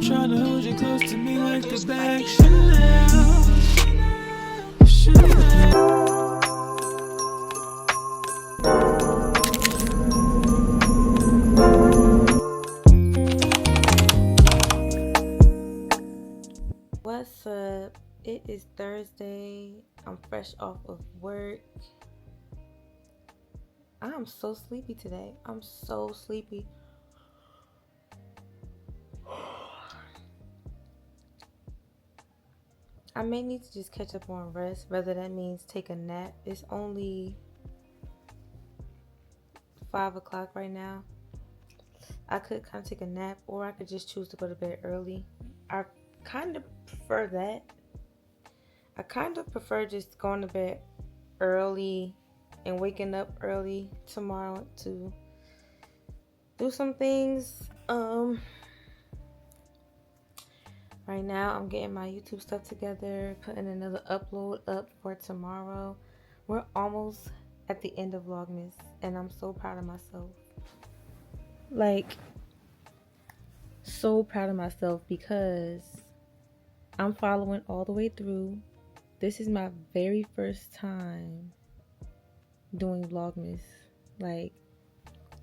tryna hold you close to me like the bag Chanel. What's up? It is Thursday. I'm fresh off of work. I'm so sleepy today. I'm so sleepy. I may need to just catch up on rest, whether that means take a nap. It's only 5 o'clock right now. I could kind of take a nap, or I could just choose to go to bed early. I kind of prefer that. I kind of prefer just going to bed early and waking up early tomorrow to do some things. Right now I'm getting my YouTube stuff together, putting another upload up for tomorrow. We're almost at the end of Vlogmas, and I'm so proud of myself. Like, so proud of myself because I'm following all the way through. This is my very first time doing Vlogmas. Like,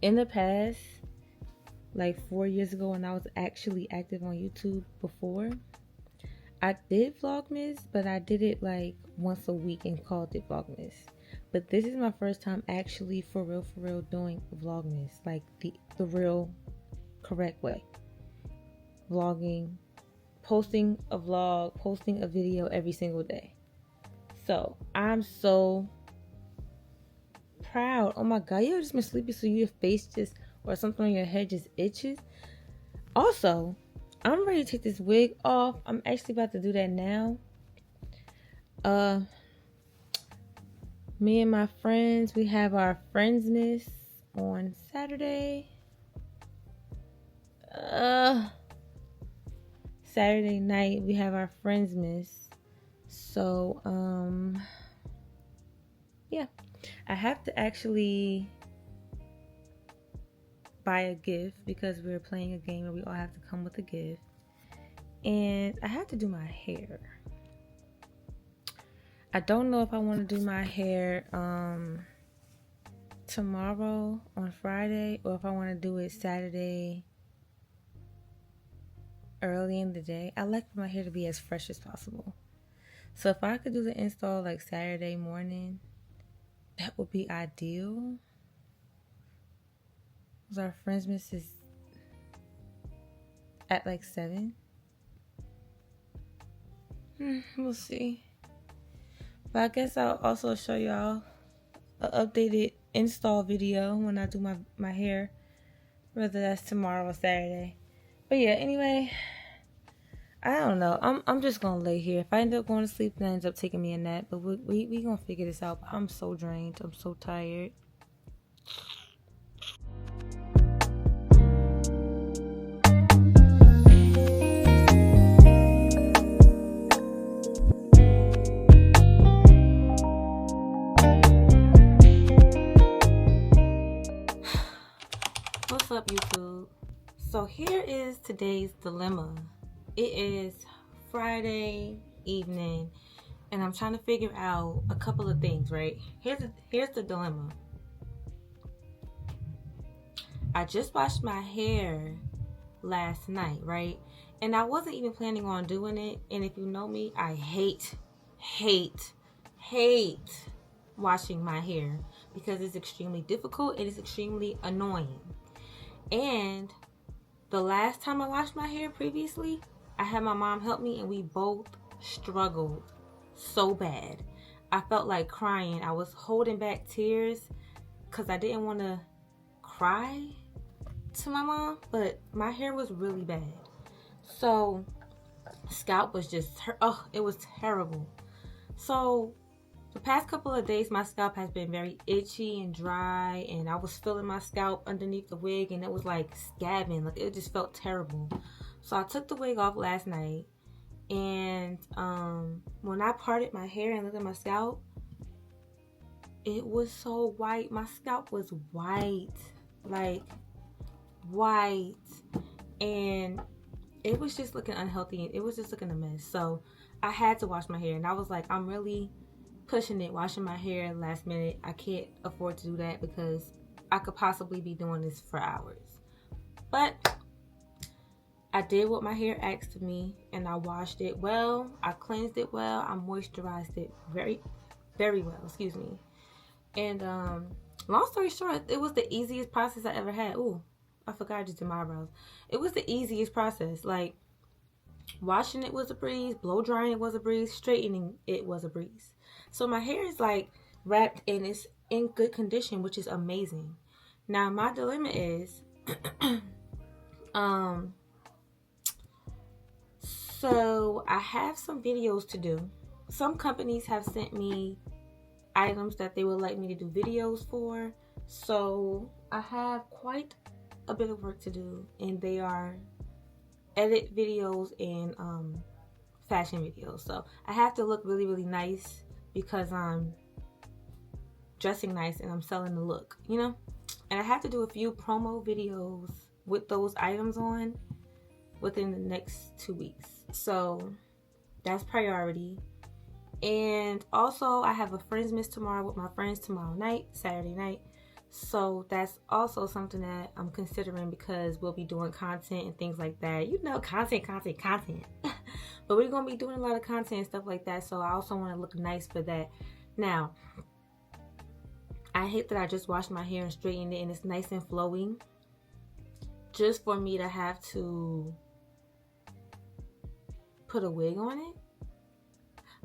in the past, like 4 years ago, when I was actually active on YouTube before, I did Vlogmas, but I did it like once a week and called it Vlogmas. But this is my first time actually for real doing Vlogmas, like the real correct way. Vlogging, posting a vlog, posting a video every single day. So I'm so proud. Oh my god, you ever just been sleepy so your face just, or something on your head just itches? Also, I'm ready to take this wig off. I'm actually about to do that now. Me and my friends, we have our Friendsmas on Saturday. Saturday night we have our Friendsmas. So, yeah. I have to actually buy a gift because we're playing a game where we all have to come with a gift. And I have to do my hair. I don't know if I want to do my hair tomorrow on Friday, or if I want to do it Saturday early in the day. I like my hair to be as fresh as possible. So if I could do the install like Saturday morning, that would be ideal. Because our Friendsmas is at like 7. We'll see. But I guess I'll also show y'all an updated install video when I do my hair, whether that's tomorrow or Saturday. But yeah, anyway, I don't know. I'm just gonna lay here. If I end up going to sleep, then it ends up taking me a nap. But we gonna figure this out. I'm so drained. I'm so tired. What's up, YouTube? So here is today's dilemma. It is Friday evening, and I'm trying to figure out a couple of things, right? Here's the dilemma. I just washed my hair last night, right? And I wasn't even planning on doing it. And if you know me, I hate washing my hair because it's extremely difficult. It is extremely annoying. And the last time I washed my hair previously, I had my mom help me, and we both struggled so bad. I felt like crying. I was holding back tears because I didn't want to cry to my mom, but my hair was really bad. So scalp was just, it was terrible. So the past couple of days, my scalp has been very itchy and dry, and I was feeling my scalp underneath the wig, and it was like scabbing. Like, it just felt terrible. So I took the wig off last night, and when I parted my hair and looked at my scalp, it was so white. My scalp was white, like white, and it was just looking unhealthy. It was just looking a mess. So I had to wash my hair, and I was like, I'm really pushing it, washing my hair last minute. I can't afford to do that because I could possibly be doing this for hours. But I did what my hair asked of me, and I washed it well. I cleansed it well. I moisturized it very, very well. Excuse me. And long story short, it was the easiest process I ever had. Ooh, I forgot I just did my eyebrows. It was the easiest process. Like, washing it was a breeze, blow drying it was a breeze, straightening it was a breeze. So my hair is like wrapped and it's in good condition, which is amazing. Now my dilemma is, so I have some videos to do. Some companies have sent me items that they would like me to do videos for. So I have quite a bit of work to do, and they are edit videos and fashion videos. So I have to look really, really nice because I'm dressing nice and I'm selling the look, you know? And I have to do a few promo videos with those items on within the next 2 weeks. So that's priority. And also I have a friends miss tomorrow with my friends tomorrow night, Saturday night. So that's also something that I'm considering because we'll be doing content and things like that. You know, content. But we're going to be doing a lot of content and stuff like that. So I also want to look nice for that. Now, I hate that I just washed my hair and straightened it and it's nice and flowing. Just for me to have to put a wig on it.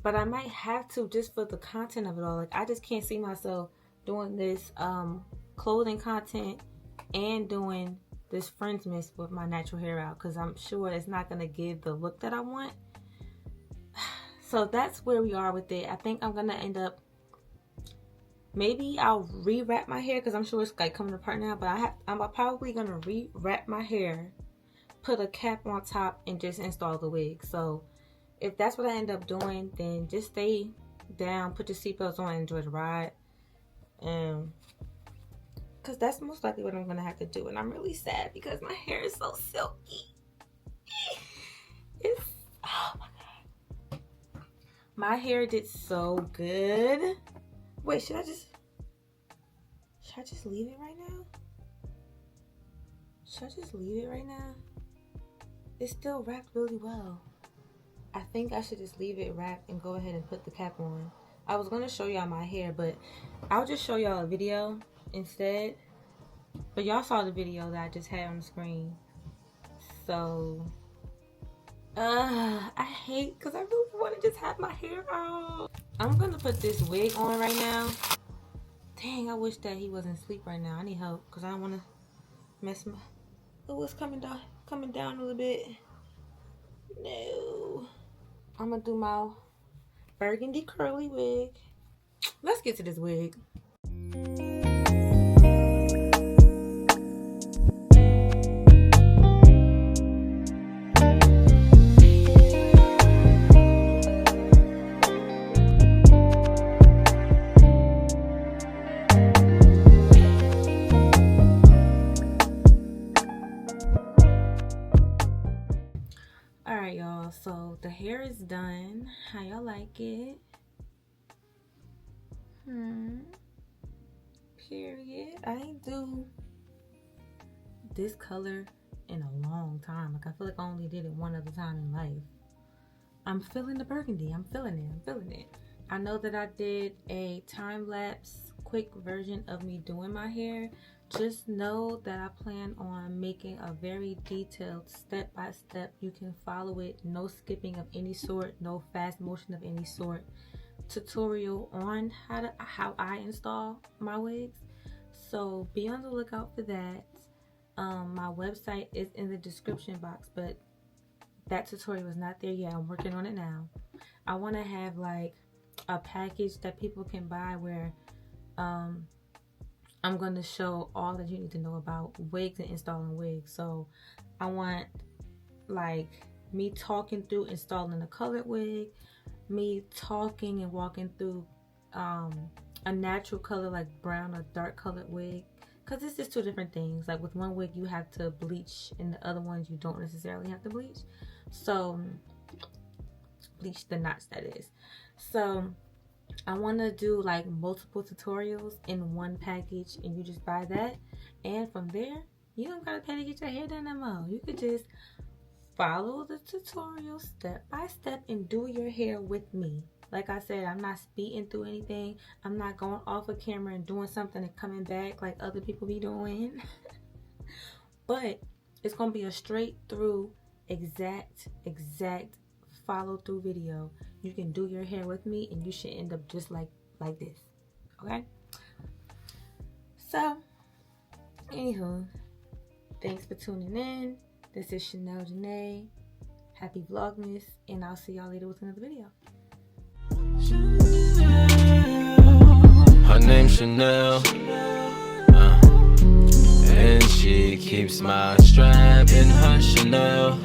But I might have to just for the content of it all. Like, I just can't see myself doing this clothing content and doing this friends miss with my natural hair out, because I'm sure it's not going to give the look that I want. So that's where we are with it. I think I'm going to end up, maybe I'll re-wrap my hair because I'm sure it's like coming apart now, but I'm probably going to re-wrap my hair, put a cap on top, and just install the wig. So if that's what I end up doing, then just stay down, put your seatbelts on, and enjoy the ride. Because that's most likely what I'm going to have to do. And I'm really sad because my hair is so silky. It's, oh my God. My hair did so good. Wait, should I just leave it right now? Should I just leave it right now? It's still wrapped really well. I think I should just leave it wrapped and go ahead and put the cap on. I was going to show y'all my hair, but I'll just show y'all a video instead. But y'all saw the video that I just had on the screen. So, I hate, because I really want to just have my hair out. I'm going to put this wig on right now. Dang, I wish that he wasn't asleep right now. I need help, because I don't want to mess my... Oh, it's coming down a little bit. No. I'm going to do my burgundy curly wig. Let's get to this wig. Alright, y'all, so the hair is done. How y'all like it? Period. I ain't do this color in a long time. Like, I feel like I only did it one other time in life. I'm feeling the burgundy. I'm feeling it. I know that I did a time-lapse quick version of me doing my hair. Just know that I plan on making a very detailed step-by-step. You can follow it, no skipping of any sort, no fast motion of any sort, tutorial on how I install my wigs. So be on the lookout for that. My website is in the description box, but that tutorial is not there yet. I'm working on it now. I want to have like a package that people can buy where I'm going to show all that you need to know about wigs and installing wigs. So I want like me talking through installing a colored wig, me talking and walking through a natural color like brown or dark colored wig, because it's just two different things. Like with one wig you have to bleach, and the other ones you don't necessarily have to bleach. So bleach the knots, that is. So I want to do like multiple tutorials in one package, and you just buy that, and from there you don't gotta pay to get your hair done no more. You could just follow the tutorial step by step and do your hair with me. Like I said, I'm not speeding through anything. I'm not going off of camera and doing something and coming back like other people be doing. But it's gonna be a straight through, exact follow through video. You can do your hair with me and you should end up just like this. Okay? So, anywho, thanks for tuning in. This is Chanel Janae. Happy Vlogmas, and I'll see y'all later with another video. Her name's Chanel, and she keeps my strap in her Chanel.